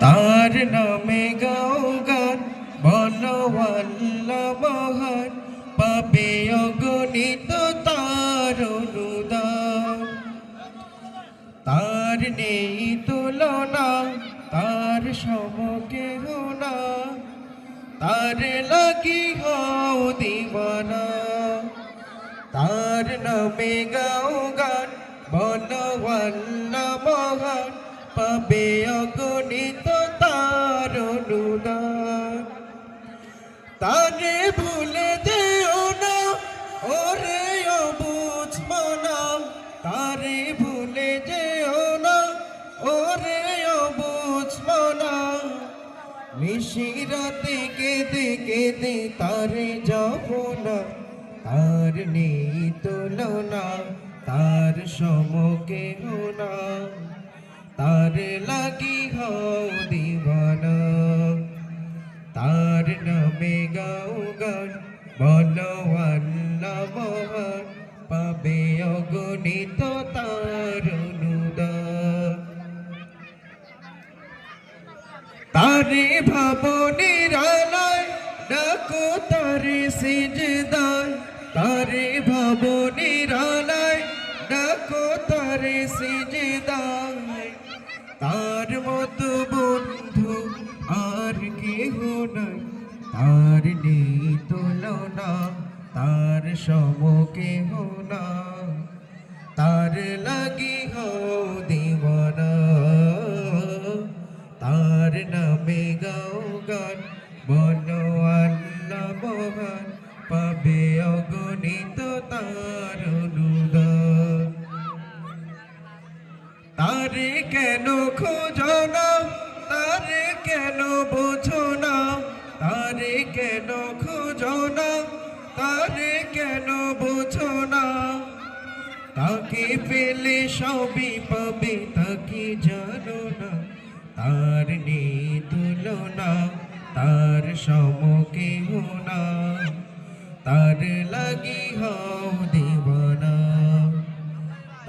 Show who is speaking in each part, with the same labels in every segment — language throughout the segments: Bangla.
Speaker 1: তার নামে গাও গান বলো আল্লাহ মহান, পাবে অগণিত তার অনুদান। তার নেই তুলনা, তার সমকেহ না, তার লাগি হও দিওয়ানা। তার নামে গাও গান বলো আল্লাহ মহান, পাবে অগণিত তার অনুদান। তারে ভুলে যেও না ওরে অবুঝ মনা, তারে ভুলে যেও না ওরে অবুঝ মনা। নিশিরাতে কেঁদে কেঁদে তারে যমুনা, তার নেই তুলনা, তার সমকেহ না, তার লাগি হও দিওয়ানা। তার নামে গাও গান বলো আল্লাহ মহান, পাবে অগণিত তার অনুদান। তারে ভাবো নিরালায় ডাকো তারে সিজদায়, তারে ভাবো নিরালায় ডাকো তারে সিজদায়। তার মতো বন্ধু আর কেহ নাই, তার নেই তুলনা, তার সমকেহ না, তার লাগি হও দিওয়ানা। তার নামে গাও গান বলো আল্লাহ মহান, পাবে অগণিত তার অনুদান। তারে কেন খোঁজো না, তারে কেন বোঝো না, তারে কেন খোঁজো না, তারে কেন বোঝো না। তাকে পেলে সবই পাবে, তাকে জানো না, তার নেই তুলনা, তার সমকেহ না, তার লাগি হও দিওয়ানা।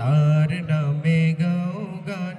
Speaker 1: তার নামে গাও গান